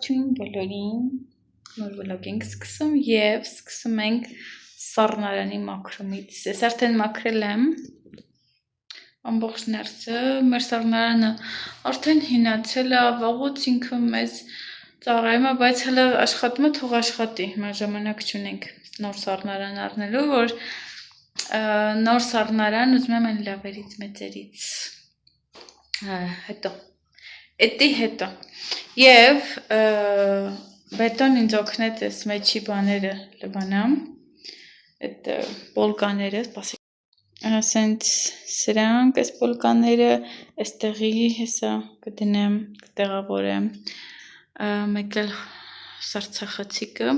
ողջույն բոլորին, նոր վլոգ ենք սկսում և սկսում ենք սառնարանի մաքրումից, ես արդեն մաքրել եմ ամբողջ ներսը, մեր սառնարանը արդեն հինացել է, վաղուց ինքը մեզ ծառայում է, բայց հələ աշխատում է, թող աշխատի, մեր ժամանակ չունենք նոր սառնարան առնելու, որ նոր սառնարան ուզում եմ այն լավերից, մեծերից, Էդի հետո և բետոն ինձ օգնեց ես մեջի բաները լվանամ, այդ պոլկաները, ասենց սրանք, այս պոլկաները, այստեղի հեսա կդնեմ, կտեղավորեմ, մեկ էլ սարցախցիկը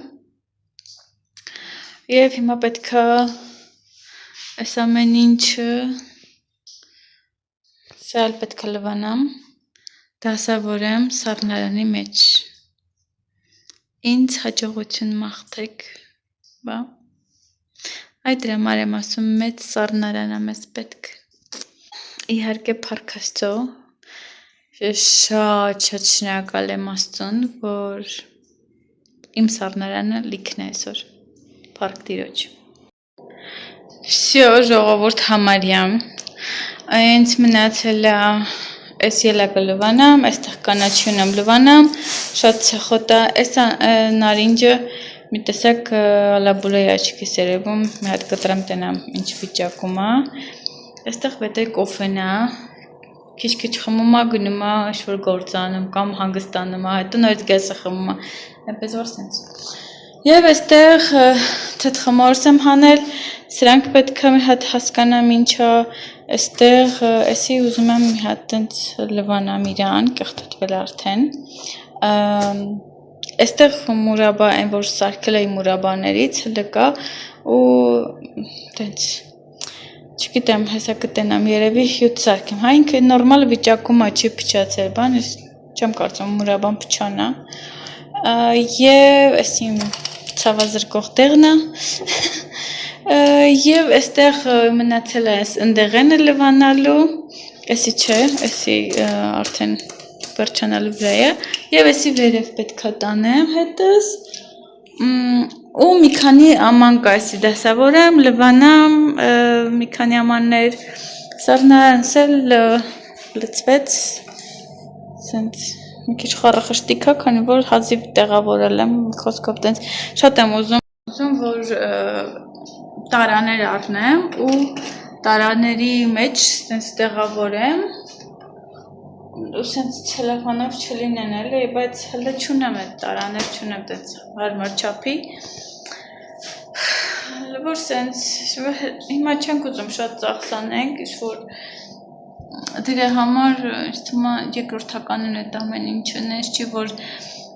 և հիմա պետքա այս ամեն ինչը, սա էլ պետքա լվանամ, դասավորեմ սառնարանի մեջ, ինձ հաջողություն մաղթեք, այդ դրա համար եմ ասում մեծ սառնարան է մեզ պետք, իհարկե փառք Աստծո, շատ շնորհակալ եմ Աստծուն, որ իմ սառնարանը լիքն է այսօր, փառք Տիրոջ, Всё, ժողովուրդ համարյա, ինձ մնացել է այս ելակը լվանամ, այստեղ կանաչյուն եմ լվանամ, շատ ցեխոտ է, այս նարինջը մի տեսակ ալաբուրայի աչքիս երևում, մի հատ կտրեմ տենամ ինչ վիճակում է, այստեղ վետե կոֆեն է, քիչ խմում է, գնում է, ինչ-որ գործանում կամ հանգստանում է, հետո նորից գեսը խմում է, այնպես որ սենց, և այստեղ թթխմորս եմ հանել, սրանք պետք է մի հատ հասկանամ ինչ է, այստեղ էսի ուզում եմ մի հատ տենց լվանամ իրան, կեղտոտվել արդեն, այստեղ մուրաբա, այն որ սարքել էի մուրաբաներից, հլը կա ու տենց, չգիտեմ, հեսա կտենամ երևի 7 սարքեմ, հա ինքը նորմալ վիճակում է, չի փչացել բան, ես չեմ կարծում մուրաբան փչան է, և էսի ցավազրկող տեղն է, և այստեղ մնացել է այս ընդեղենը լվանալու, էսի չէ, էսի արդեն վերջանալու վրա է, և էսի վերև պետքա տանեմ հետս, ու մի քանի աման կա էսի դասավորեմ, լվանամ, մի քանի ամաններ, սառնարանս էլ լծվեց, սենց մի քիչ խառախշտիկ է, քանի որ հազիվ տեղավորել եմ, խոսքով տենց, շատ եմ ուզում, որ տարաներ առնեմ ու տարաների մեջ սենց տեղավորեմ, ու սենց ցելոֆանով չլինեն էլի, բայց հլը չունեմ այդ տարաներ, չունեմ տենց հարմար չափի, որ սենց, հիմա չենք ուզում շատ ծախսանենք, ինչ-որ դրա համար երկրորդականն այդ ամեն ինչը նես չի, որ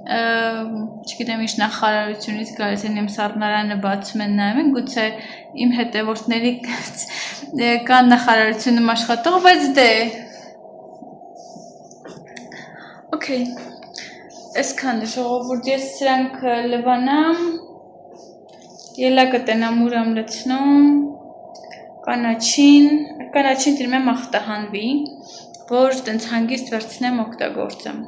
չգիտեմ ինչ նախարարությունից գալիս են իմ սառնարանը բացում են նայում են, գուցե իմ հետևորդների կան նախարարությունում աշխատող, բայց դե, օքեյ, այսքան է ժողովուրդ, ես սրանք լվանամ, ելակը տենամ ուր եմ լցնում, կանաչին դիրում եմ ախտահանվի, որ տենց հանգիստ վերցնեմ օգտագործեմ,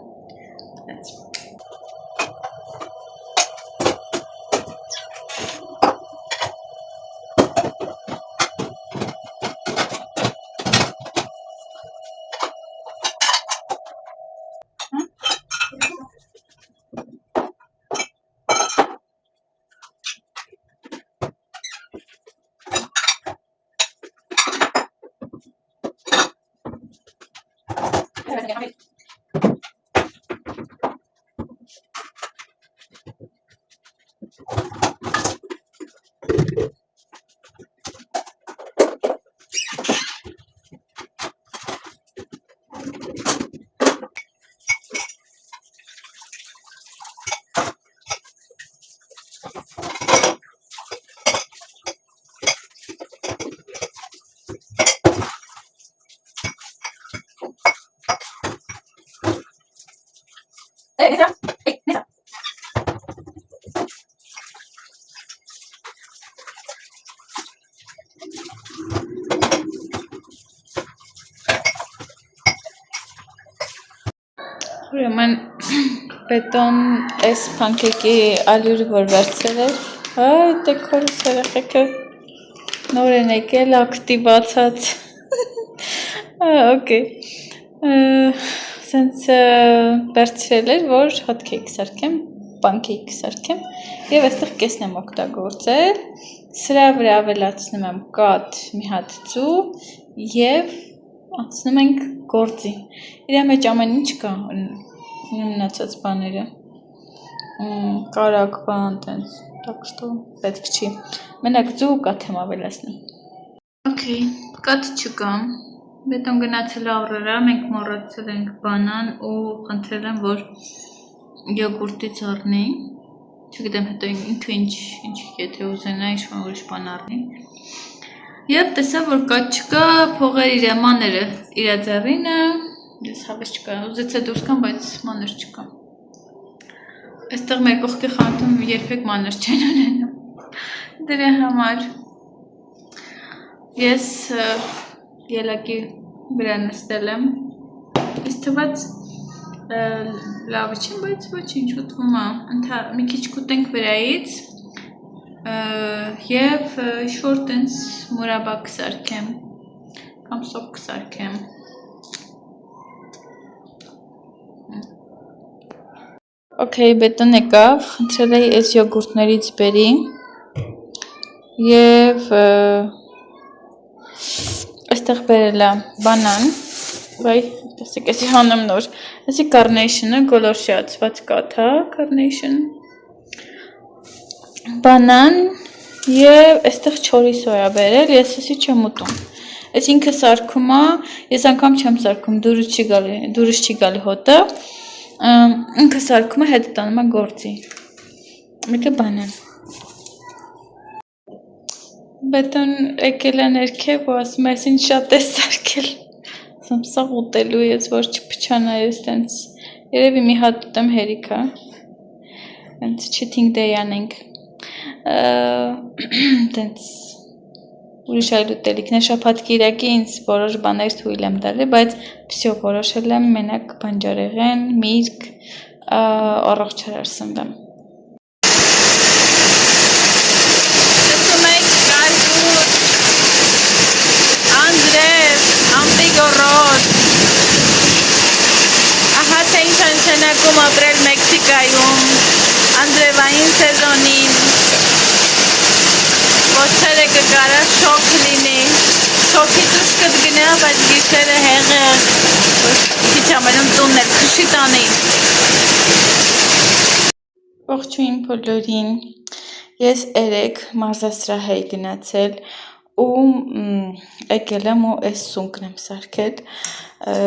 Բետոն այս փանքեյքի ալյուրը որ վերցրել էր, դեկորս երեխեքը նոր են եկել, ակտիվացած, օքեյ, սենց վերցրել էր, որ հոթքեյք սարքեմ, պանքեյք սարքեմ, և այստեղ կեսն եմ օգտագործել, սրա վրա ավելացնում եմ կաթ մի հատ ձու և անցնում ենք գործի, իրա մեջ ամեն ինչ կա, մնացած բաները, կարակ բան տենց, так что պետք չի, մենակ ձու ու կաթ եմ ավելացնում։ Okay, կաթ չկա, Բետոն գնացել առերա, մենք մոռացել ենք բանան ու խնդրել եմ, որ յոգուրտից առնի, չգիտեմ հետո ինքը ինչ եթե ուզենա ինչ-որ ուրիշ բան առնի։ Եվ տեսա, որ կաթ չկա, փողեր իր մաները իր ձեռինը, ես հավես չկա, ուզեցա դուրս գամ, բայց մաներ չկա։ Այստեղ մեր կողքի խանութում երբեք մաներ չեն ունենում։ Դրա համար ես ելակի վրա նստել եմ, ես թված լավը չեմ, բայց ոչինչ ուտվում է, մի քիչ կուտենք վրայից և ինչ-որ տենց մուրաբա կսարքեմ, կամ սոկ կսարքեմ։ Okay, Բետոն եկավ, խնդրել էի այս յոգուրտներից բերի և այստեղ բերել է բանան, վայ, տեսեք, էսի հանեմ նոր, էսի կարնեյշնը, գոլորշիացված կաթ է, կարնեյշն, բանան և այստեղ չորիսո է բերել, ես էսի չեմ ուտում, ես ինքը սարքում է, ես անգամ չեմ սարքում, դուրս չի գալի հոտը, ինքը սարքում է, հետը տանում է գործի, մեկը բանան։ Բետոն եկել է ներքև ու ասում է, ես ինչ շատ ես սարքել, ասում սաղ ուտելու ես, որ չպչանա ես տենց, երևի մի հատ ուտեմ հերիքա, տենց cheating day անենք, տենց ուրիշ այլ ուտելիքներ, շաբաթ կիրակի ինձ որոշ բաներ թույլ եմ տալի, բայց վсё որոշել եմ մենակ բանջարեղեն, միրգ, առողջ սնվեմ։ Տեսնում եք կարկուտ, Անդրև, ամպիգորոտ, ահա թե ինչ անշանակում ապրել Մեքսիկայում, Անդրևային սեզոնին, ոչերը կկարա շոկ լինի, շոկի դուշ կդգնա, բայց գիշերը հեղեղ, քիչ ամենում տունն էլ քշի տանի։ Ողջույն բոլորին, ես երեկ մարզասրահ էի գնացել ու եկել եմ ու այս սունկն եմ սարքել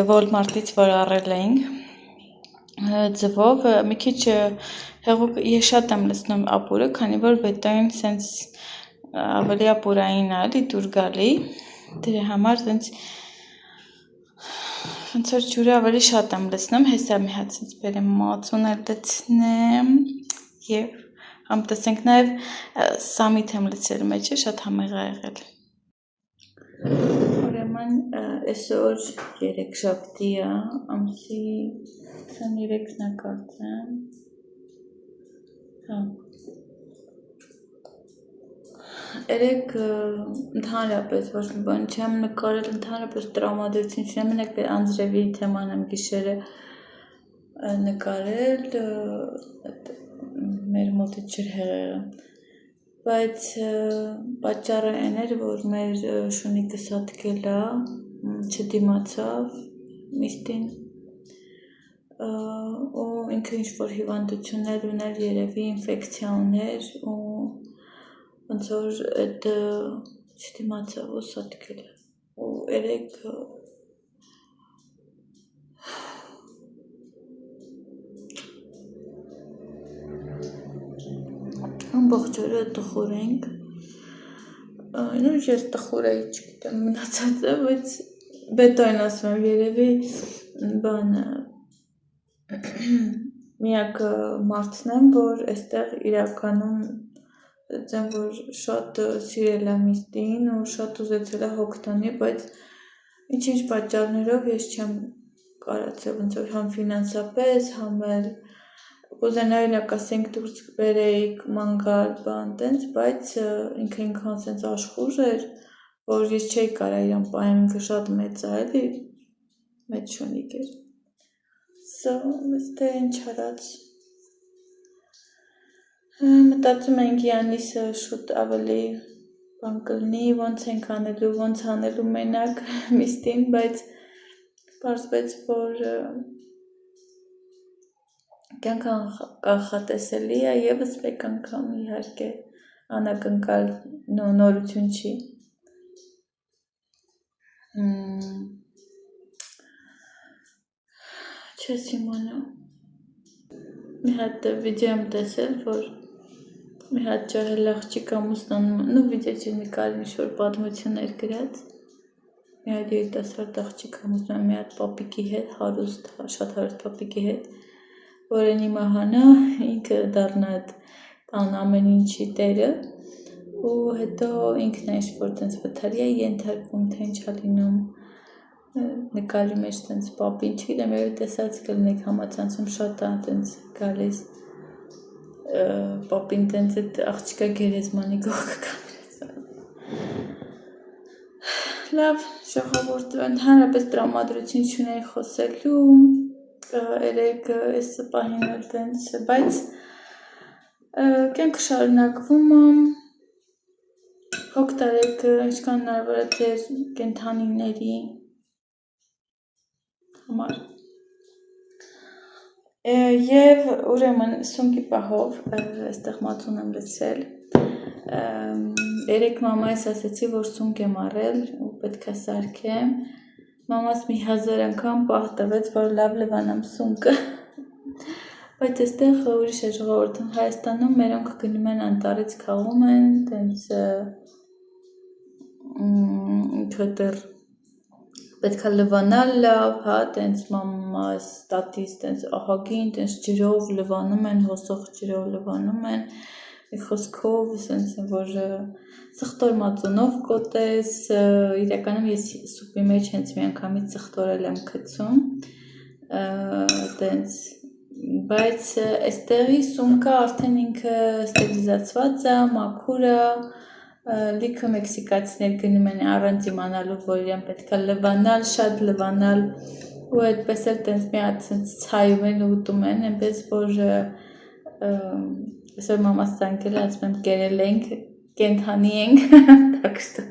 Walmart-ից, որ առել էինք ձվով, մի քիչ հեղուկ, ես շատ եմ լցնում ապուրը, քանի որ Բետոն սենց ավելի ապուրային ալի դուր գալի, դրա համար ոնց որ ջուրը ավելի շատ եմ լցնում, հեսա մի հատ սենց բերեմ մածուն էլ լցնեմ և համ տեսենք նաև սամիթ եմ լցրել մեջը, շատ համեղ է եղել։ Ուրեմն այսօր երեքշաբթի է, ամսի 23-ն է կարծեմ, հա։ Երեկ ընդհանրապես ոչ մի բան չեմ նկարել, ընդհանրապես տրամադրություն չունեմ, մենակ Անձրևի թեման եմ գիշերը նկարել, մեր մոտի ջրհեղեղը, բայց պատճառը այն էր, որ մեր շունիկը սատկել է, չդիմացավ միշտին, ու ինքը ինչ-որ հիվանդություններ ուներ, երևի ինֆեկցիա ուներ ու ոնց որ այդ չդիմացավ ու սատկել է, ու երեկ ամբողջ օրը տխուր ենք, նույնիսկ ես տխուր էի, չգիտեմ մնացածը, բայց Բետոն ասում եմ, երևի բանը միակ մարդն եմ, որ այստեղ իրականում ձեմ, որ շատ սիրել է միշտին ու շատ ուզեցել է հոգ տանի, բայց ինչ-ինչ պատճառներով ես չեմ կարացել, ոնց որ համ ֆինանսապես, համ էլ Ուզենայի լակասենք դուրս բերեիք մանգալ բան տենց, բայց ինքը ինքան սենց աշխուժ էր, որ ես չէի կարա իրան պայեմ, ինքը շատ մեծ է, էլի մեծ շունիկ էր։ Ստե ինչ արած։ Մտածում ենք Յանիսը շուտ ավելի բան կլինի, ոնց ենք անելու, ոնց անելու մենակ միստին, բայց պարզվեց, որ կյանքը կանխատեսելի է, ևս մեկ անգամ իհարկե անակնկալ նորություն չի։ Չես իմանա։ Մի հատ վիդեո եմ տեսել, որ մի հատ ջահել աղջիկ ամուսնանում, վիդեո չի նկարել ինչ-որ պատմություններ գրած, մի հատ երիտասարդ աղջիկ ամուսնանում մի հատ պապիկի հետ, հարուստ, շատ հարուստ պապիկի հետ, որն իմահանա, ինքը դառնա տան ամեն ինչի տերը, ու հետո ինքն է ինչ-որ տենց վթարի է ենթարկվում, թե ինչ է լինում նկարի մեջ տենց պապին, չգիտեմ, երբ տեսած կլինեք համացանցում շատ է տենց գալիս, պապին տենց այդ աղջիկա գերեզմանի գողքը կամերեց։ Լավ, ժողովուրդ, ընդհանրապես տրամադրություն չունեի խոսելու, երեք այս պահին էլ տենց, բայց կյանքը շարունակվում է, հոգ տարեք ինչքան հնարավոր է ձեր կենդանիների համար։ Եվ ուրեմն սունկի պահով այստեղ մածուն եմ լցրել, երեք մամայիս ասեցի, որ սունկ եմ առել ու պետք է սարքեմ, մամաս մի 1000 անգամ պահ տվեց, որ լավ լվանամ սունկը, բայց այստեղ ուրիշ է ժողովուրդ, Հայաստանում մերոնք գնում են անտառից քաղում են, տենց ինքը դեռ պետք է լվանալ լավ, հա, տենց մամաս, տատիս, տենց ահագին, տենց ջրով լվանում են, հոսող ջրով լվանում են, մի խոսքով, սենց որ սխտոր մածունով կոտես, իրականում ես սուպի մեջ հենց մի անգամից սխտորել եմ գցում, տենց, բայց այստեղի սունկը արդեն ինքը ստերիլիզացված է, մաքուր է, լիքը մեքսիկացիներ գնում են առանց իմանալու, որ իրեն պետք է լվանալ, շատ լվանալ, ու այդպես էլ տենց մի հատ ցայում են ու ուտում են, այնպես որ այսօր մամաս ցանկել է, ասում եմ կերել ենք, կենդանի ենք, так что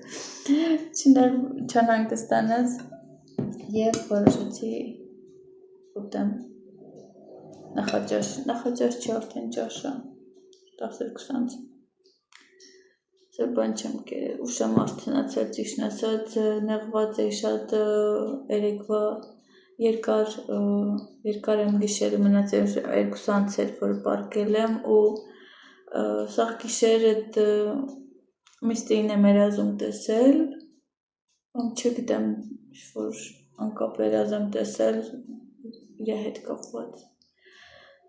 չանհանգստանաս եւ որոշեցի ուտեմ նախաճաշ չի արդեն ճաշը 10:20 Սա բան չեմ կերել, ուշ եմ արդենացել, ճիշտն ասած, նեղված էի շատ երեկվա երկար եմ գիշերը մնացել 2 անց էր, որ պարկել եմ ու սաղ գիշեր այդ միստերին եմ երազում տեսել, չգիտեմ, ինչ-որ անկապ երազեմ տեսել իր հետ կապված,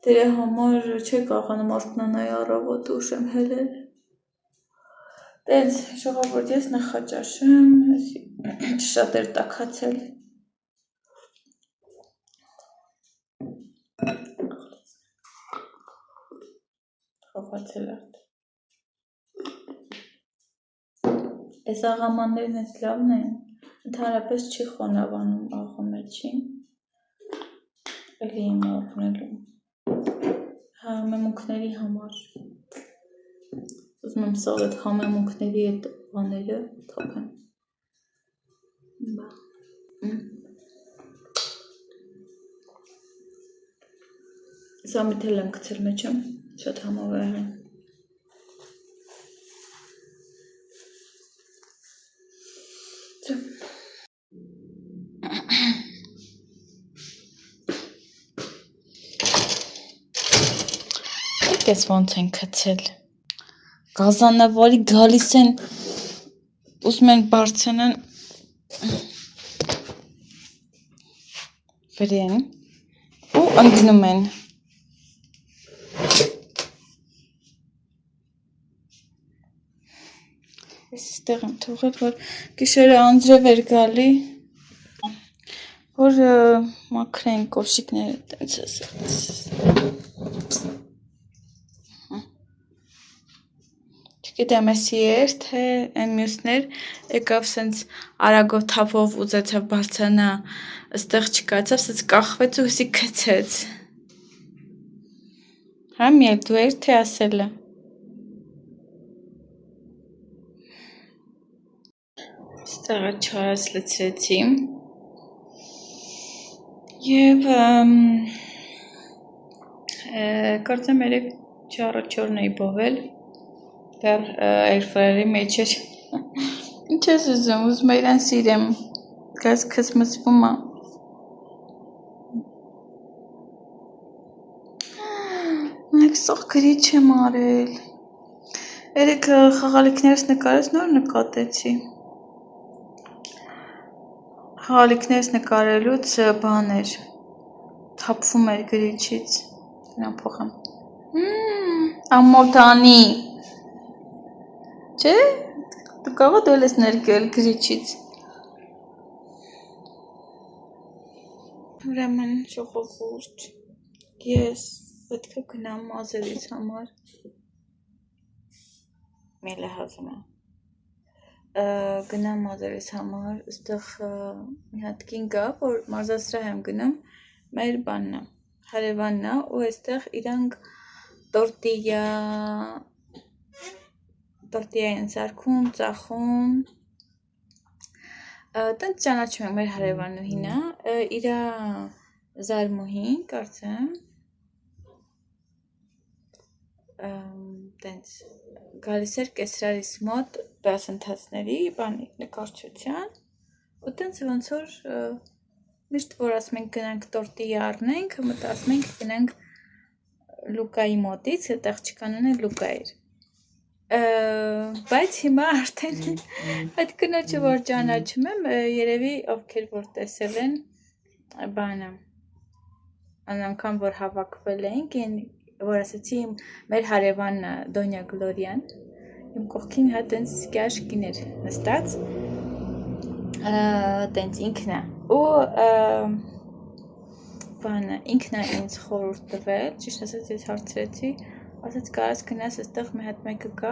դրա համար չի կարողանում արթնանալ առավոտ ուշ եմ հելել, տենց ժողովուրդ ես նախաճաշեմ, շատ էր տաքացել, խոհացել արդ, այս աղամաններն ես լավն են, ընդհանրապես չի խոնավանում աղը մեջին, էլի եմ ապնելու, համեմունքների համար, ուզում եմ սաղ այդ համեմունքների այդ բաները թողեմ, սա միթել եմ գցել մեջում, շատ համավայր եմ, Ես ոնց են գցել, գազանավարի գալիս են, ուզում են բարձրանան վրեն ու ընկնում են, ես ստեղ եմ թողել, որ գիշերը անձրև էր գալի, որ մաքրեն կոշիկները տենց ասած, չգիտեմ էսի էր, թե այն մյուսներ եկավ սենց արագով թափով ուզեցավ բարձրանա, այստեղ չկացավ, սենց կախվեց ու հեսի քցեց։ Հա միել դու էր թե ասելը։ Ստեղը չարած լցրեցի և կարծեմ 3-4 էի բովել դեռ airfryer-ի մեջ էր։ Ինչ ես ուզում է իրան սիրեմ, գազ քսմծվում է։ Նեք սող գրիչ եմ արել։ Երեկ խաղալիքներս նկարեց, նոր նկատեցի։ Խաղալիքներս նկարելուց բան էր, թափվում էր գրիչից, դրան փոխեմ։ Ամոթանի, չէ, դու կաղա դու ես ներկել գրիչից։ Ուրեմն ժողովուրդ, ես պետք է գնամ մազերից համար, միլը հազում է, գնամ մազերից համար, ստեղ մի հատ կին կա, որ մարզասրահ եմ գնում, մեր բաննա, հարևաննա ու այստեղ իրանք տորտիա են սարքում, ծախում, տենց ճանաչում ենք մեր հարևանուհինա, իրա զարմուհին, կարծեմ, տենց գալիս էր կեսրարիս մոտ դասընթացների, բանի նկարչության, ու տենց ոնց որ միշտ որ ասում ենք գնանք տորտիա առնենք, ասում ենք գնանք Լուկայի մոտից, այդ աղջկանունը Լուկա էր։ Բայց հիմա արդեն այդ կնոջը որ ճանաչում եմ, երևի ովքեր որ տեսել են բանը, անգամ որ հավաքվել էինք, որ ասացի մեր հարևանն Դոնյա Գլորյան, իմ կողքին հա տենց կյաշ կին էր նստած, տենց ինքնա, ու բանը, ինքնա ինձ խորհուրդ տվել, ճիշտ ասած ես հարցրեցի, ասաց կարաս գնաս այստեղ մի հատ մեկը կա,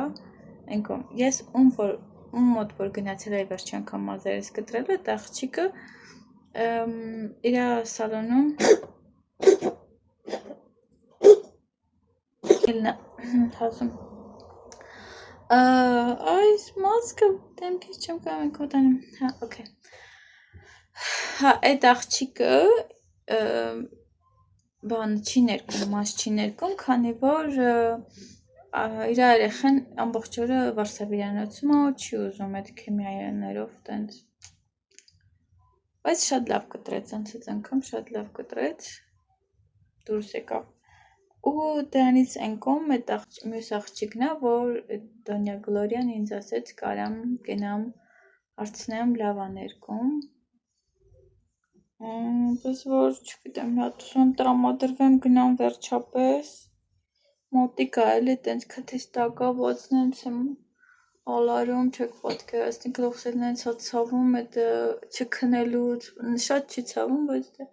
այնքոմ, ես ում մոտ որ գնացել էի վերջի անգամ մազերս կտրել, այդ աղջիկը իրա սալոնում հազում այս մասկը դեմքից չեմ կարող ենք ոտանեմ, հա, օքեյ, հա, այդ աղջիկը բանը չի ներկում, մաս չի ներկում, քանի որ իր երեխան ամբողջ օրը վարսավիրանոցում է, չի ուզում այդ քիմիաներով տենց։ Բայց շատ լավ կտրեց, անցած անգամ շատ լավ կտրեց, դուրս եկավ։ Ու դրանից այն կողմ այդ մյուս աղջիկն է, որ Դոնյա Գլորյան ինձ ասեց կարամ գնամ հարցնեմ լավ ա ներկում։ Պես որ չգիտեմ, հատ ուզում տրամադրվեմ գնամ վերջապես, մոտիկա էլի տենց քթից տակավոցն եմ եմ ալարում, չեք պատկերացնի, գլուխս էլ նենց հատ ցավում, այդ չքնելուց, շատ չի ցավում, բայց դե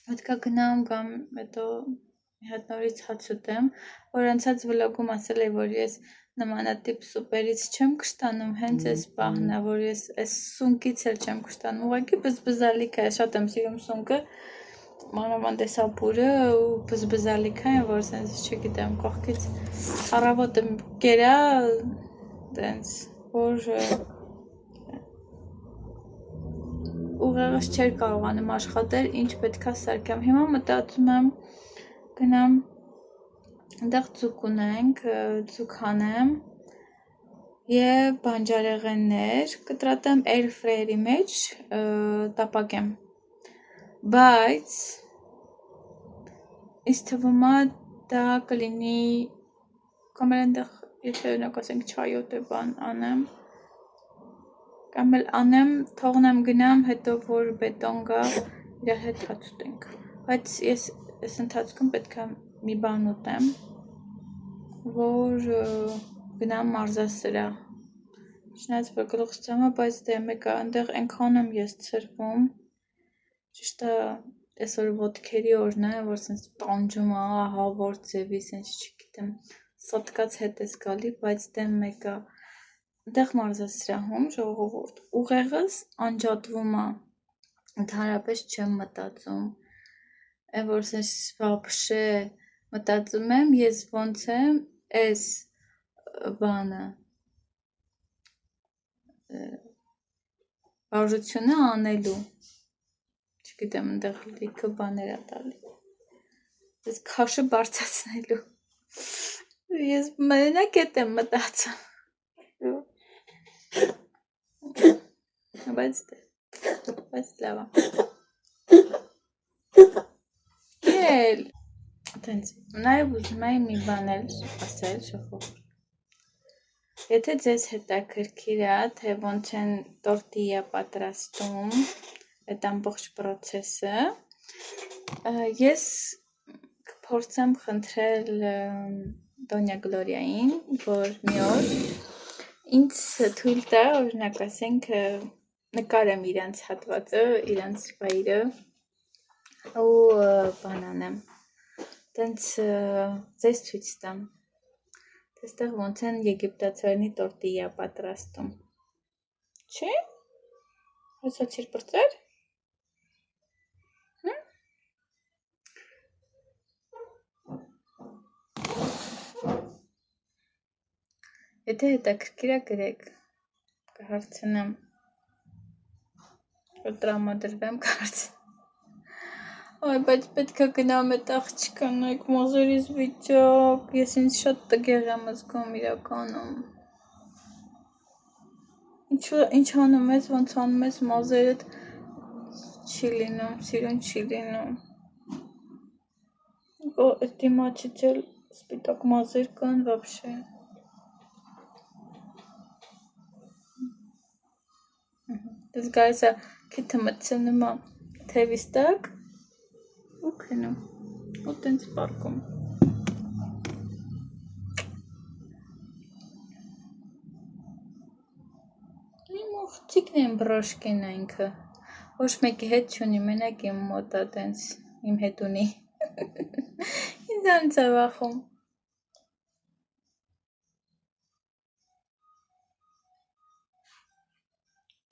պետքա գնամ կամ հետո մի հատ նորից հաց ուտեմ, որ անցած վլոգում ասել էի, որ ես նմանատիպ սուպերից չեմ կշտանում, հենց այս պահն է, որ ես այս սունկից էլ չեմ կշտանում, ուղղակի բզբզալիք է, շատ եմ սիրում սունկը, մանավանդ էս ապուրը ու բզբզալիք է, որ սենց չգիտեմ, կողքից առավոտը կերա, տենց, որ ուղեղս չէր կարողանում աշխատել, ինչ պետքա սարքեմ, հիմա մտածում եմ գնամ այնտեղ ձուկ ունենք, ձուկ հանեմ և բանջարեղեններ կտրատեմ airfryer-ի մեջ տապակեմ, բայց ինձ թվում է դա կլինի կամ էլ այնտեղ, եթե օրինակ ասենք չայոտ է բան անեմ, կամ էլ անեմ, թողնեմ գնամ, հետո որ բետոն գա, իրար հետ հաց ուտենք, բայց ես այս ընթացքում պետք է մի բան ուտեմ, որ գնամ մարզասրահ, չնայած որ գլուխս ցավում է, բայց դե մեկը այնտեղ այնքան եմ ես ցրվում, ճիշտ է այսօր ոտքերի օրն է, որ սենց տանջում է, ահա որ ձևի, սենց չգիտեմ, սոտկած հետ ես գալի, բայց դեմ մեկը դեղ մարզասրահում ժողովուրդ ուղեղս անջատվում է, ընդհանրապես չեմ մտածում, որ ես վաբշե մտածում եմ, ես ոնց եմ այս բանը վարժությունը անելու, չգիտեմ, ընդեղ լիքը բաներ է տալի, ես քաշը բարձացնելու, ես մենակ էտ եմ մտածում, բայց լավ է, էլ, նաև ուզում եմ մի բան էլ ասել ժողովուրդ, եթե ձեզ հետաքրքիր է, թե ոնց են տորտիլյա պատրաստում, այդ ամբողջ պրոցեսը, ես կփորձեմ խնդրել Դոնյա Գլորիային, որ մի օր ինձ թույլ տա, օրինակ ասենք նկարեմ իրանց հատվածը, իրանց վայրը ու բան անեմ, տենց ձեզ ցույց տամ, այստեղ ոնց են եգիպտացիների տորտիլյա պատրաստում, չէ՞, հասացիր պրծեր, եթե հետաքրքիր է գրեք, կհարցնեմ, որ տրամադրվեմ կհարցնեմ, այ, բայց պետք է գնամ այդ աղջկան, այք մազերիս վիճակ, ես ինձ շատ տգեղ եմ զգում իրականում, ինչ անում ես, ոնց անում ես մազերդ չի լինում, սիրուն չի լինում, այդ դիմացից էլ սպիտակ մազեր կան վաբշե, դες գայս է քիթը մտցնում է թևիս տակ ու քնում, ու տենց պարկում, իմ ուղցիկն են բրոշկեն այնքը, ոչ մեկի հետ չունի, մենակ իմ մոտ է տենց, իմ հետ ունի, ինձ անց է վախում,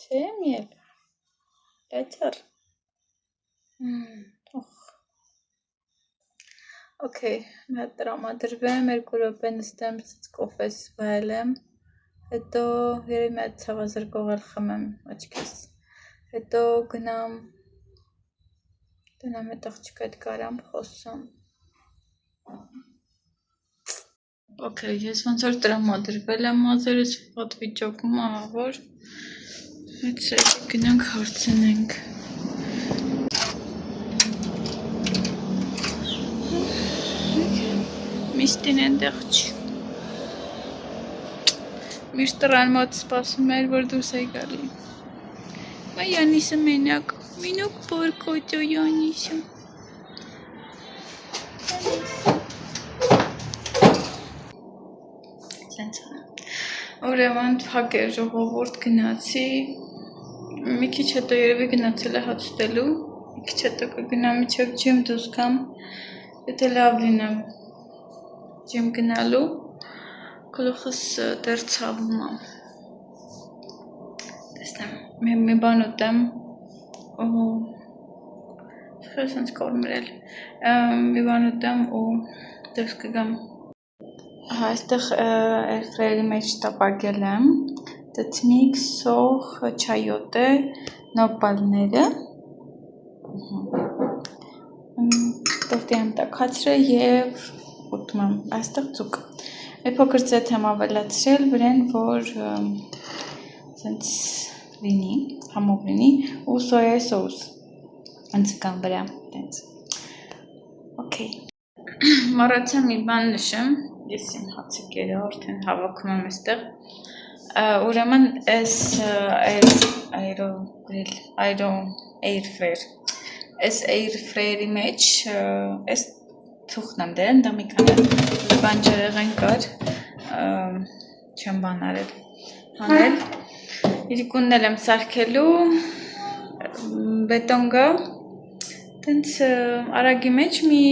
չէ միել, լաչար, օքեյ, մի հատ տրամադրվեմ, 2 րոպե նստեմ, կոֆես վայելեմ, հետո երևի մի հատ ցավազրկող էլ խմեմ աչքիս, հետո գնամ այդ աղջկա հետ կարամ խոսամ, օքեյ, ես ոնց որ տրամադրվել եմ մազերս վատ վիճակում ահավոր, հետ գնանք հարցնենք, Միշտին ենտեղ չի, միշտ տրան մոտ սպասում էր, որ դուրս է գալի, մա Յանիսը մենակ պորկոճո Յանիսը, ուրեմն փակ էր ժողովուրդ գնացի, մի քիչ հետո երևի գնացել է հաց ուտելու, մի քիչ հետո կգնամ միջև ջիմ դուրս գամ, եթե լավ լինեմ ջիմ գնալու, գլուխս դեռ ցավում է, տեսնեմ, մի բան ուտեմ, չխես հենց կորմրել, մի բան ուտեմ ու դուրս կգամ, այստեղ էրֆրայերի մեջ տապակել եմ, տտնիկ, սող, չայոտե, նոպալները, տորտի եմ տակացրել և ուտում եմ, այստեղ ծուկ, մի փոքր ձեթ եմ ավելացրել վրեն, որ սենց լինի, համով լինի ու սոյայի սոուս ընձկան վրա, տենց, օքեյ, մոռացա մի բան նշեմ, ես իմ հացիկերը արդեն հավաքում եմ այստեղ, ուրեմն այս airfryer-ի մեջ, այս թուղթն եմ դերել, դա մի քանի բան ջրեղեն կար, չեմ բան արել, հանել, իրիկունն էլ եմ սարքելու, բետոն գա, տենց արագի մեջ մի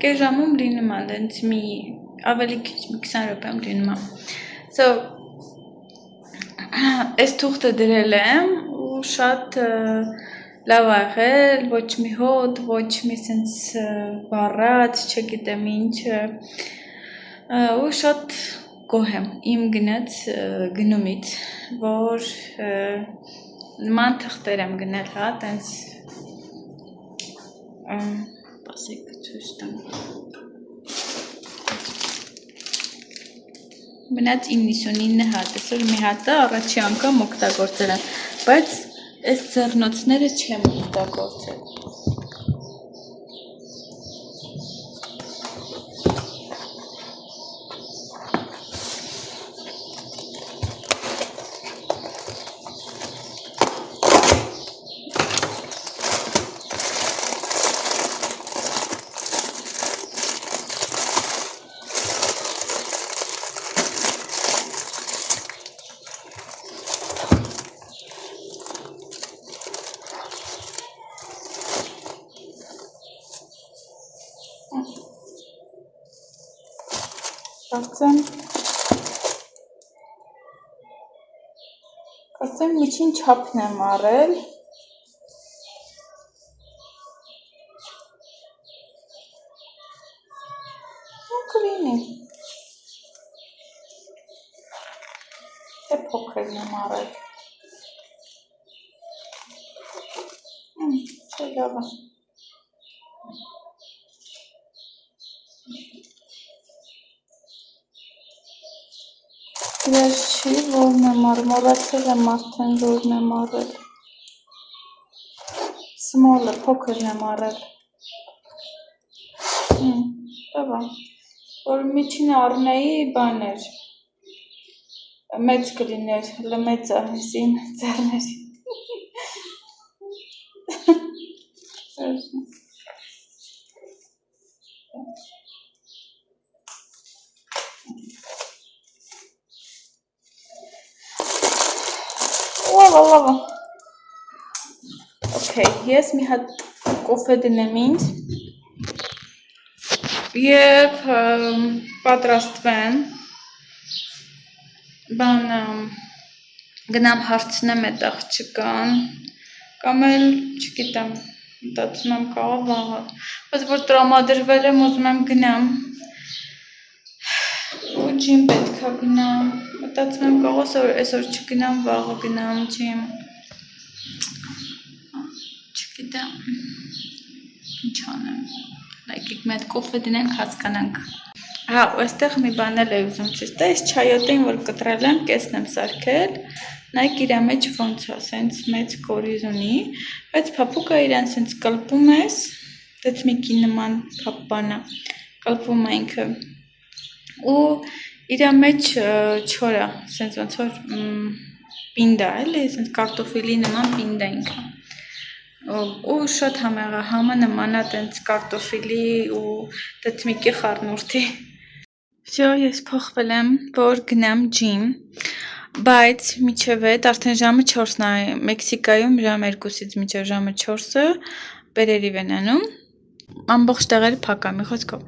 կես ժամում լինում է, տենց մի ավելի քիչ 20 րոպեմ լինում է։ So այս թուղթը դրել եմ ու շատ լավ ա եղել, ոչ մի հոտ, ոչ մի սենց վառած, չգիտեմ ինչ, ու շատ գոհ եմ իմ գնումից, որ նման թղթեր եմ գնել, հա, տենց ասեք ցույց տամ։ Մնաց 99 հատ, այսօր մի հատը առաջի անգամ օգտագործել եմ, բայց այս ձեռնոցները չեմ օգտագործել։ Կարծեմ միջին չափն եմ առել։ Կլինի։ Թե փոքրն եմ առել։ Չէ լավ է։ Դրած չի, որն եմ առել, մոռացել եմ արդեն որն եմ առել։ Small-ը, փոքրն եմ առել։ Լավ է, որ միջին առնեի բաներ, մեծ կլիներ, հլը մեծ ահեսին ձեռների։ Լավ։ Okay, ես մի հատ կոֆե դնեմ ինձ և պատրաստվեմ, գնամ հարցնեմ էդ աղջկան, կամ էլ, չգիտեմ, մտածում եմ կարող վաղը, բայց որ տրամադրվել եմ, ուզում եմ գնամ, ու ջիմ պետք է գնամ, մտածում եմ կարող այսօր չգնամ, վաղը գնամ ջիմ, չգիտեմ, ինչ անեմ, լայքիք մետ կոֆե դնենք հասկանանք, հա, ու այստեղ մի բան էլ է ուզում ցույց տալ, այս չայոտին, որ կտրել եմ, կեսն եմ սարքել, նայեք իրա մեջ ոնց է, սենց մեծ կորիզ ունի, բայց փափուկը իրան սենց կլպում ես, դեць միկի նման բան է, կլպում է ինքը, ու իրա մեջ չոր է, սենց ոնց որ պինդ է, էլի, սենց կարտոֆիլի նման պինդ է ինքը, ու շատ համեղ է, համը նման է տենց կարտոֆիլի ու դեծ միկի խառնուրդի, ես փոխվել եմ, որ գնամ ջիմ, բայց միջև էդ արդեն ժամը 4-ն է, Մեքսիկայում ժամ 2-ից միջև ժամը 4-ը բերերիվ են անում, ամբողջ տեղերը փակ է, մի խոսքով,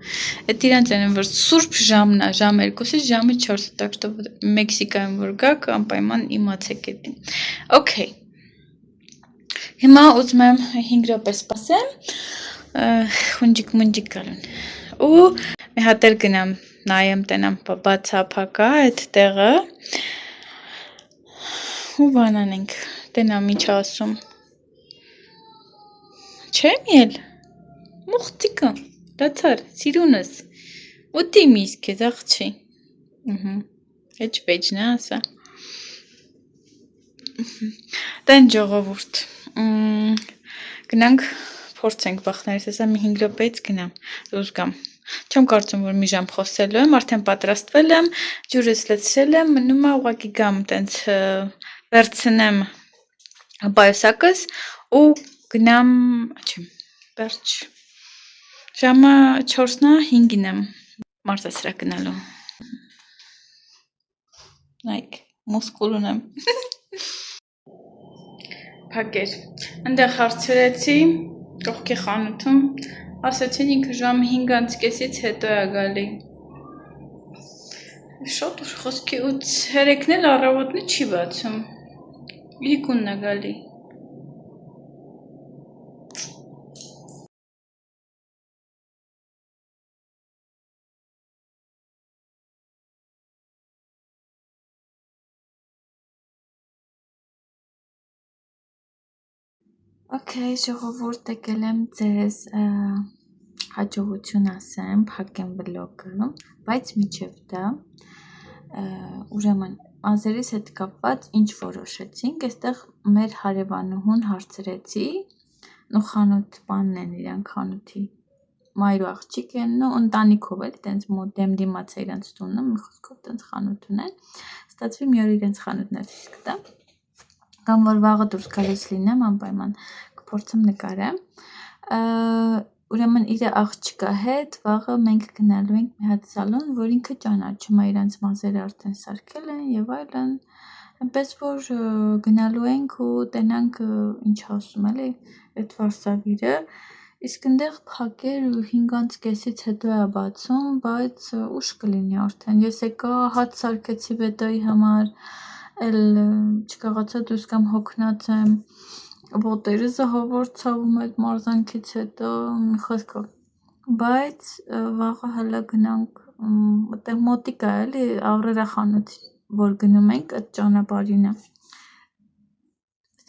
էդ իրանց են, որ սուրբ ժամն է, ժամ 2-ից ժամը 4-ը, так что Մեքսիկայում որ գաք, անպայման իմացեք էդին, okay, հիմա ուզում եմ 5 րոպե սպասեմ, խունջիկ գալուն, ու մի հատ էլ գնամ, նայեմ տենամ բացափակա այդ տեղը, ու բան անենք, տենամ ինչ ասում, չեմ ել, մուղտիկը, դացար, սիրունս, ուտի միսկ է, աղջի, էչ վեջն է ասա, տեն ժողովուրդ, գնանք փորձենք բախներս, ասա մի 5 րոպեից գնամ, ուզ գամ, չեմ կարծում, որ մի ժամ խոսելու եմ, արդեն պատրաստվել եմ, ջուրս լցրել եմ, մնում է ուղղակի գամ, տենց վերցնեմ պայուսակս ու գնամ, չեմ, վերջ, ժամը 4-ն է 5-ին եմ մարզասրահ գնալու, նայք, մուսկուլ ունեմ, փակեր, ընդեղ հարցրեցի, կողքի խանութում, ասեցին ինքը ժամը 5:30-ից հետո է գալի, Շատ ուշ խոսքի ու հերեկն էլ առավոտնի չի բացում։ Իրիկունն է գալի։ Okay, ժողովուրդ եկել եմ ձեզ հաջողություն ասեմ, փակեմ վլոգը, բայց միջև դա ուրեմն ազերիս հետ կապված ինչ որոշեցինք, այստեղ մեր հարևանուհուն հարցրեցի, ու խանութ բանն են իրանք խանութի մայրու աղջիկ են, ու ընտանիքով էլ տենց դեմ դիմաց է իրենց տունը, մի խոսքով տենց խանութ ունեն, ստացվի մի օր իրենց խանութն էլ կտամ, կամ որ վաղը դուրս գալիս լինեմ, անպայման կփորձեմ նկարեմ, ուրեմն իր աղջկա հետ վաղը մենք գնալու ենք մի հատ սալոն, որ ինքը ճանաչում է իրենց մազերը արդեն սարքել են եւ այլն, այնպես որ գնալու ենք ու տենանք ինչ ասում էլի այդ վարսավիրը, իսկ այնտեղ փակեր 5:30-ից հետո է բացում, բայց ուշ կլինի արդեն, ես եկա հաց սարքեցի վետոյի համար, էլ չկարողացա դուրս գամ հոգնած եմ, ոտերս ահավոր ցավում այդ մարզանքից հետո մի խոսքով, բայց վաղը հələ գնանք, այդտեղ մոտիկ է էլի Ավրորա խանութ, որ գնում ենք այդ ճանապարհին է,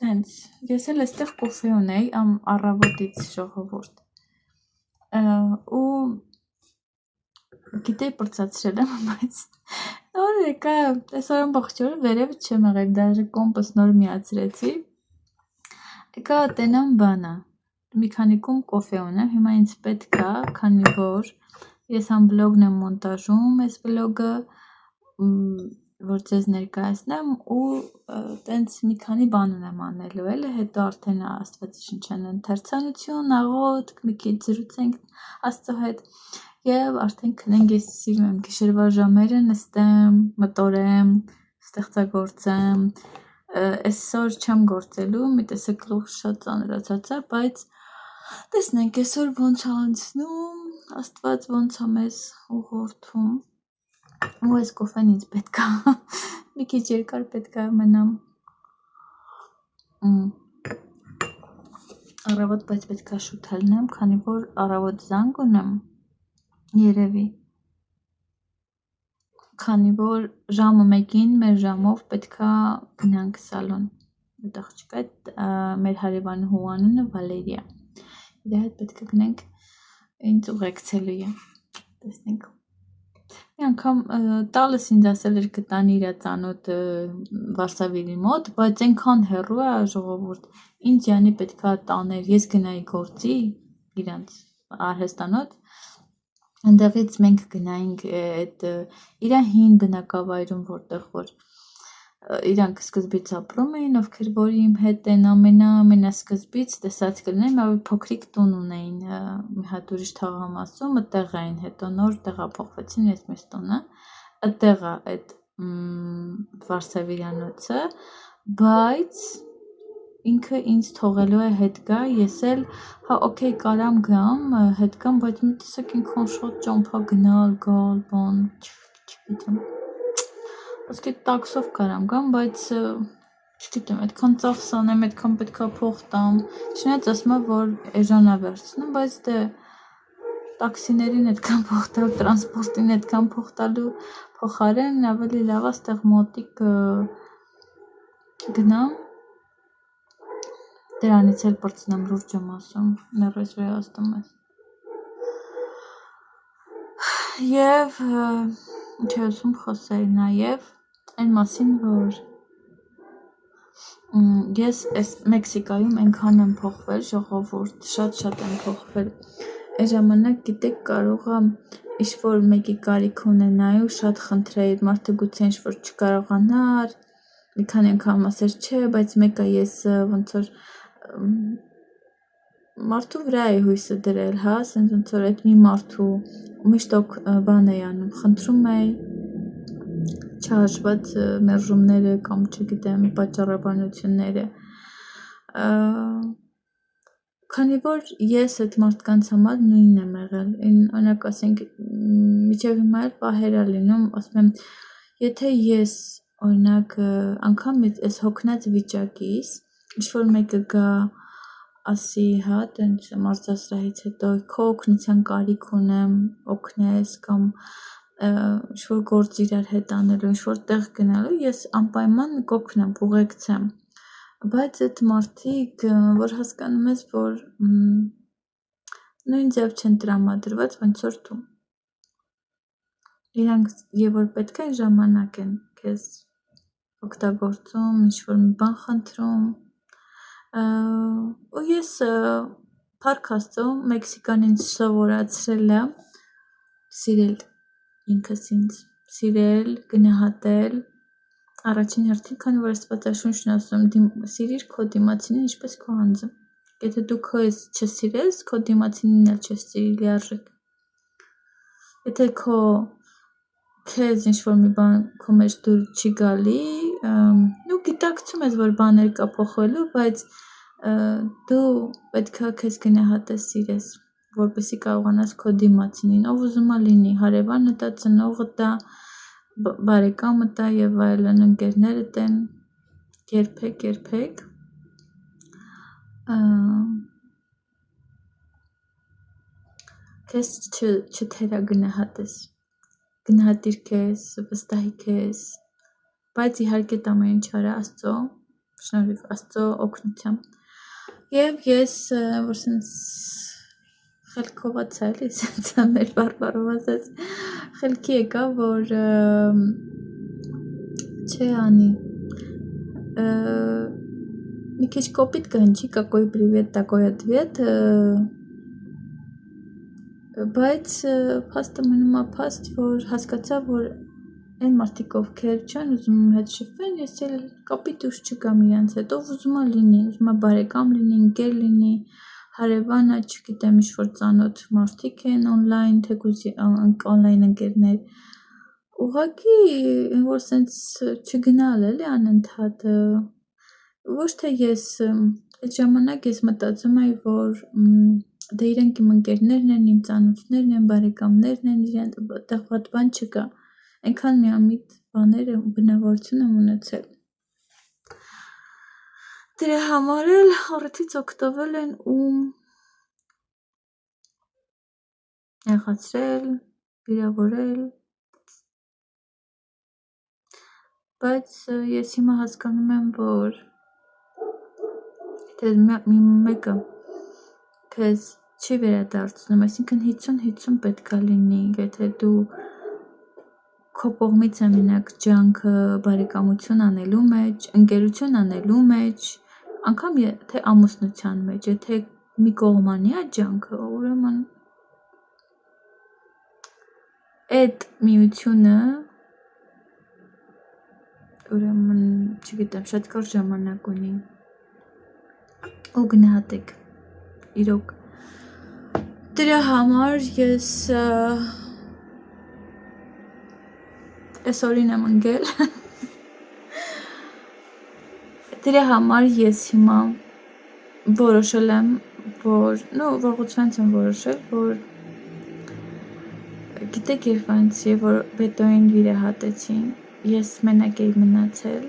տենց, ես էլ այստեղ կոֆե ունեի առավոտից ժողովուրդ, ու գիտեի պրծացրել եմ, բայց նոր եկա, այսօր ամբողջ օրը վերևը չեմ եղել, դաժե կոմպս նոր միացրեցի, եկա տենամ բանը, մի քանի կում կոֆե ունեմ, հիմա ինձ պետք է, քանի որ ես համ վլոգն եմ մոնտաժում, այս վլոգը, որ ձեզ ներկայացնեմ ու տենց մի քանի բան ունեմ անելու էլի, հետո արդեն աստվածաշնչյան ընթերցանություն, աղոթք, մի քիչ զրուցենք Աստծո հետ եւ արդեն քնենք, ես սիրում եմ գիշերվա ժամերը նստեմ, մտորեմ, ստեղծագործեմ, այսօր չեմ գործելու, մի տեսակ գլուխ շատ ծանրացած է, բայց տեսնենք այսօր ոնց է անցնում, Աստված ոնց է մեզ ուղղորդում, ու այս կոֆեն ինձ պետք է, մի քիչ երկար պետք է մնամ, առավոտ բայց պետք է շուտ ելնեմ, քանի որ առավոտ զանգ ունեմ, երևի, քանի որ ժամը 1-ին մեր ժամով պետք է գնանք սալոն, այդ աղջիկա հետ մեր հարևանուհու անունը Վալերիա, իր հետ պետք է գնանք, ինձ ուղեկցելու է, տեսնենք, մի անգամ տալս ինձ ասել էր կտան իր ծանոթ վարսավիրի մոտ, բայց այնքան հեռու է ժողովուրդ, ինձ յանի պետք է տաներ, ես գնայի գործի իրանց արհեստանոց, այնտեղից մենք գնայինք այդ իր հին բնակավայրում, որտեղ որ իրանք սկզբից ապրում էին, ովքեր որ իմ հետ են ամենասկզբից տեսած կլինեն, ավելի փոքրիկ տուն ունեին մի հատ ուրիշ թաղամասում, այդտեղ էին, հետո նոր տեղափոխվեցին այս մեծ տունը, այդտեղ է այդ վարսավիրանոցը, բայց ինքը ինձ թողելու է հետ գա, ես էլ, հա օքեյ կարամ գամ, հետ գամ, բայց մի տեսակ ինքան շատ ճամփա գնալ, գալ, բան, չգիտեմ, ոսկե տաքսով կարամ գամ, բայց չգիտեմ, այդքան ծախս անեմ, այդքան պետք է փող տամ, չնայած ասում է, որ էժան է վերցնում, բայց դե տաքսիներին այդքան փող տալ, տրանսպորտին այդքան փող տալու փոխարեն ավելի լավ է այդտեղ մոտիկ գնամ, դրանից էլ պրծնեմ լուրջ եմ ասում, ներես վերահասնում ես, և ինչ է ասում խոսեի նաև, այն մասին, որ ես այս Մեքսիկայում այնքան եմ փոխվել ժողովուրդ, շատ եմ փոխվել, այն ժամանակ գիտեք կարող է ինչ-որ մեկի կարիք ունենայի ու շատ խնդրեի, մարդը գուցե ինչ-որ չկարողանար, մի քանի անգամ ասեր չէ, բայց մեկը ես ոնց որ մարդու վրա է հույսը դրել, հա, ասենց ոնց որ այդ մի մարդու միշտ բան էի անում, խնդրում էի չհաշված մերժումները կամ չգիտեմ պատճառաբանությունները Քանի որ ես այդ մարդկանց համար նույնն եմ եղել, օրինակ ասենք միջև հիմա էլ պահեր ա լինում, ասում եմ, եթե ես օրինակ անգամ այս հոգնած վիճակից ինչ-որ մեկը գա ասի, հա, տենց մարզասրահից հետո քո օգնության կարիք ունեմ, օգնես կամ ինչ-որ գործ իրար հետ անելու, ինչ-որ տեղ գնալու, ես անպայման կօգնեմ, կուղեկցեմ, բայց այդ մարդիկ, որ հասկանում ես, որ նույն ձև չեն տրամադրված, ոնց որ դու, իրանք եւ որ պետք է ժամանակ են քեզ օգտագործում, ինչ-որ մի բան խնդրում, ու ես փառք Աստծո Մեքսիկան ինձ սովորացրել է սիրել ինքս ինձ, սիրել, գնահատել, առաջին հերթին, քանի որ Աստվածաշունչն ասում սիրիր քո դիմացինին ինչպես քո անձը, եթե դու քեզ չսիրես, քո դիմացինին էլ չես սիրի լիարժեք, եթե քեզ ինչ-որ մի բան քո մեջ դուր չի գալի, ու գիտակցում ես, որ բաներ կա փոխվելու, բայց դու պետք է քեզ գնահատես, սիրես, որպեսզի կարողանաս քո դիմացինին, ով ուզում է լինի, հարևանը տա, ծնողը տա, բարեկամը տա եւ այլն, ընկերներդ են, երբեք քեզ չթերագնահատես, գնահատիր քեզ, վստահի քեզ, բայց իհարկե ամեն ինչ արա Աստծո շնորհիվ, Աստծո օգնությամբ, եւ ես որ սենց խելքովացա էլի, սենց մեր բարբարով ասած, խելքի եկա, որ չէ անի, մի քիչ կոպիտ կհնչի, какой привет, такой ответ, բայց փաստը մնում է փաստ, որ հասկացա, որ այն մարդիկ, ովքեր չեն ուզում իմ հետ շփվեն, ես էլ կապիտ ուժ չկամ իրանց հետ, ով ուզում է լինի, ուզում է բարեկամ լինի, ընկեր լինի, հարևանը, չգիտեմ, ինչ-որ ծանոթ մարդիկ են օնլայն, թեկուզ օնլայն ընկերներ, ուղղակի, որ սենց չգնալ էլի անընդհատ, ոչ թե ես, այդ ժամանակ ես մտածում էի, որ դե իրենք իմ ընկերներն են, իմ ծանոթներն են, բարեկամներն են, իրենք այդտեղ ված բան չկա, այնքան միամիտ բաներ բնավորություն եմ ունեցել, դրա համար էլ առիթից օգտվել են ու նեղացրել, վիրավորել, բայց ես հիմա հասկանում եմ, որ եթե մեկը քեզ չի վերադարձնում, այսինքն 50-50 պետք է լինի, եթե դու քո կողմից է մենակ ջանքը բարեկամություն անելու մեջ, ընկերություն անելու մեջ, անգամ եթե ամուսնության մեջ, եթե մի կողմանի է ջանքը, ուրեմն այդ միությունը ուրեմն, չգիտեմ, շատ կարճ ժամանակ ունի ու գնահատեք, իրոք, դրա համար ես այսօրին եմ ընկել, դրա համար ես հիմա որոշել եմ, որ, վաղուց եմ որոշել, որ գիտեք երբ այնց, եւ որ բետոին վիրահատեցին, ես մենակ էի մնացել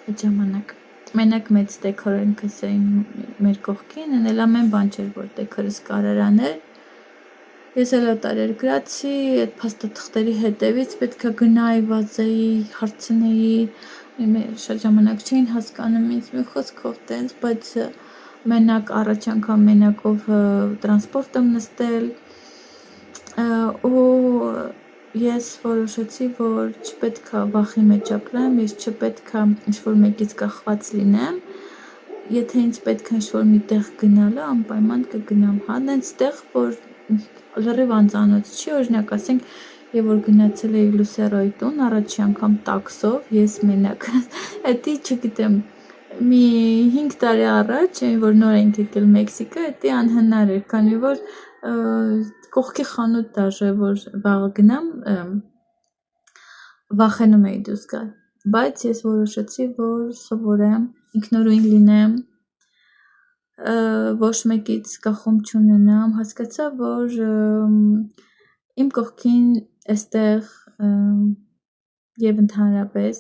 այդ ժամանակ, մենակ մեծ տեքորենքս էին մեր կողքին, են էլ ամեն բան չէր, որ տեքորս կարար անել, ես էլ օտարերկրացի, այդ փաստաթղթերի հետևից պետք է գնայի, վազեի, հարցնեի, շատ ժամանակ չէին հասկանում ինձ մի խոսքով տենց, բայց մենակ առաջ անգամ մենակով տրանսպորտ եմ նստել ու ես որոշեցի, որ չպետք է վախի մեջ ապրեմ, ես չպետք է ինչ-որ մեկից կախված լինեմ, եթե ինձ պետք է ինչ-որ մի տեղ գնալը, անպայման կգնամ, հա, նենց տեղ, որ լրիվ անծանոթ չի, օրինակ ասենք, եւ որ գնացել էի Լուսերոյի տուն, առաջի անգամ տաքսով, ես մենակ, էդի չգիտեմ, մի 5 տարի առաջ, որ նոր ենք եկել Մեքսիկա, էդի անհնար էր, քանի որ կողքի խանութ դաժե, որ վաղը գնամ, վախենում էի դուրս գալ, բայց ես որոշեցի, որ սովորեմ, ինքնուրույն լինեմ, ոչ մեկից կախում չունենամ, հասկացա, որ իմ կողքին այստեղ եւ ընդհանրապես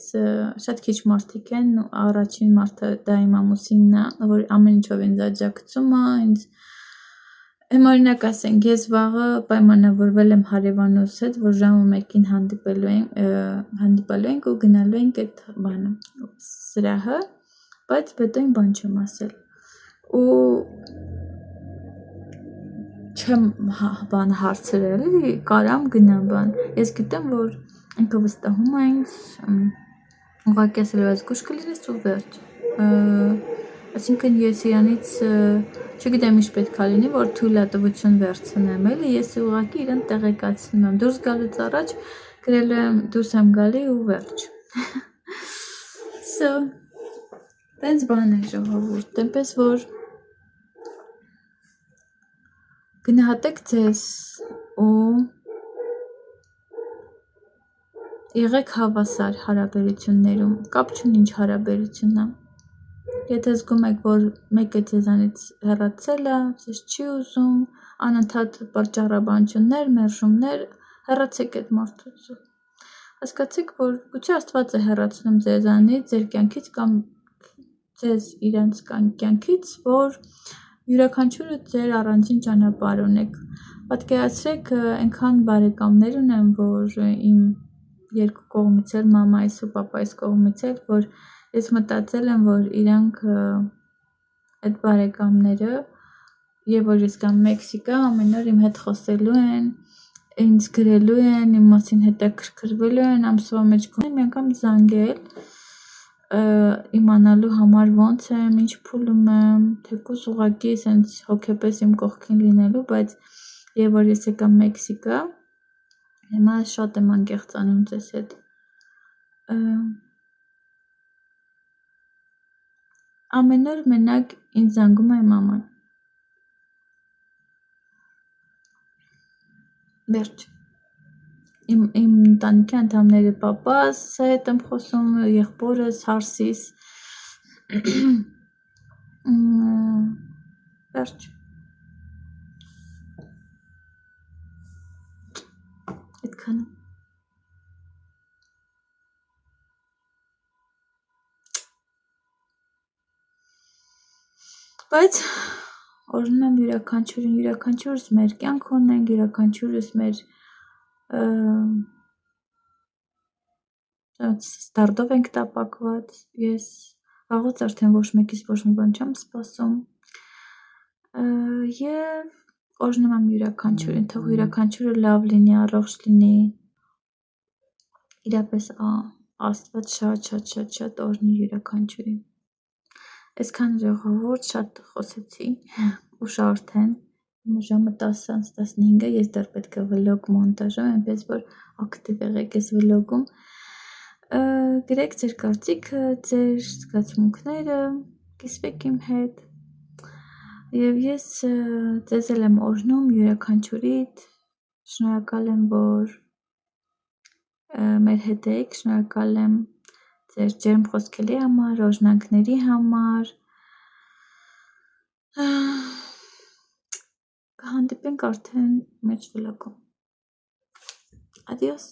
շատ քիչ մարդիկ են, առաջին մարդը դա իմ ամուսինն է, որ ամեն ինչով ինձ աջակցում է, ինձ օրինակ ասենք, ես վաղը պայմանավորվել եմ հարևանուս հետ, որ ժամը 1-ին հանդիպելու ենք ու գնալու ենք այդ բանը, սրահը, բայց հետո այն բան չեմ ասել։ Ու չեմ բան հարցրել, էլի կարամ գնամ բան։ Ես գիտեմ, որ ինքը վստահում է ինձ, ուղղակի ասել է զգուշ կլինես ու վերջ։ Այսինքն ես իրանից չգիտեմ ինչ պետք է լինի, որ թույլատվություն վերցնեմ, էլի ես ուղղակի իրան տեղեկացնում եմ։ Դուրս գալուց առաջ գրել եմ դուրս եմ գալի ու վերջ։ So, տենց բան է ժողովուրդ, այնպես որ գնահատեք ձեզ ու եղեք հավասար հարաբերություններում, կապ չունի ինչ հարաբերությունն է։ Եթե զգում եք, որ մեկը ձեզանից հեռացել է, ձեզ չի ուզում, անընդհատ պատճառաբանություններ, մերժումներ, հեռացեք այդ մարդուց։ Հասկացեք, որ գուցե Աստված է հեռացնում ձեզանից, ձեր կյանքից կամ ձեզ իրենց կյանքից, որ յուրաքանչյուրը ձեր առանձին ճանապարհ ունեք։ Պատկերացրեք, այնքան բարեկամներ ունեմ, որ իմ երկու կողմից էլ, մամայիս ու պապայիս կողմից էլ, որ ես մտածել եմ, որ իրանք այդ բարեկամները եւ որ ես կամ Մեքսիկա ամեն օր իմ հետ խոսելու են, ինձ գրելու են, իմ մասին հետաքրքրվելու են, ամսվա մեջ գոնե մի անգամ զանգել, իմանալու համար ոնց եմ, ինչ փուլում եմ, թեկուզ ուղղակի sense հոգեպես իմ կողքին լինելու, բայց եւ որ ես եկա Մեքսիկա, հիմա շատ եմ անկեղծանում ձեզ հետ։ Ամեն օր մենակ ինձ զանգում է մաման։ Վերջ։ Իմ ընտանիքի անդամները պապաս հետ եմ խոսում, եղբորս, հարսիս։ Վերջ։ Այդքանը։ Բայց օրհնում եմ յուրաքանչյուրին, յուրաքանչյուրս մեր կյանք ունենք, յուրաքանչյուրս մեր ստարտով ենք տապակված, ես վաղուց արդեն ոչ մեկից ոչ մի բան չեմ սպասում և օրհնում եմ յուրաքանչյուրին, թող յուրաքանչյուրը լավ լինի, առողջ լինի, իրապես Աստված շատ օրհնի յուրաքանչյուրին։ Այսքան ժողովուրդ, շատ խոսեցի, ուշ արդեն, ժամը 10:15 է, ես դեռ պետք է վլոգ մոնտաժեմ, այնպես որ ակտիվ եղեք այս վլոգում, գրեք ձեր կարծիքը, ձեր զգացմունքները, կիսվեք իմ հետ, և ես ձեզ էլ եմ օրհնում յուրաքանչյուրիդ, շնորհակալ եմ, որ մեր հետ եք, շնորհակալ եմ ձեր ջերմ խոսքերի համար, օրհնանքների համար, կհանդիպենք արդեն մեջ վլոգում, ադիոս։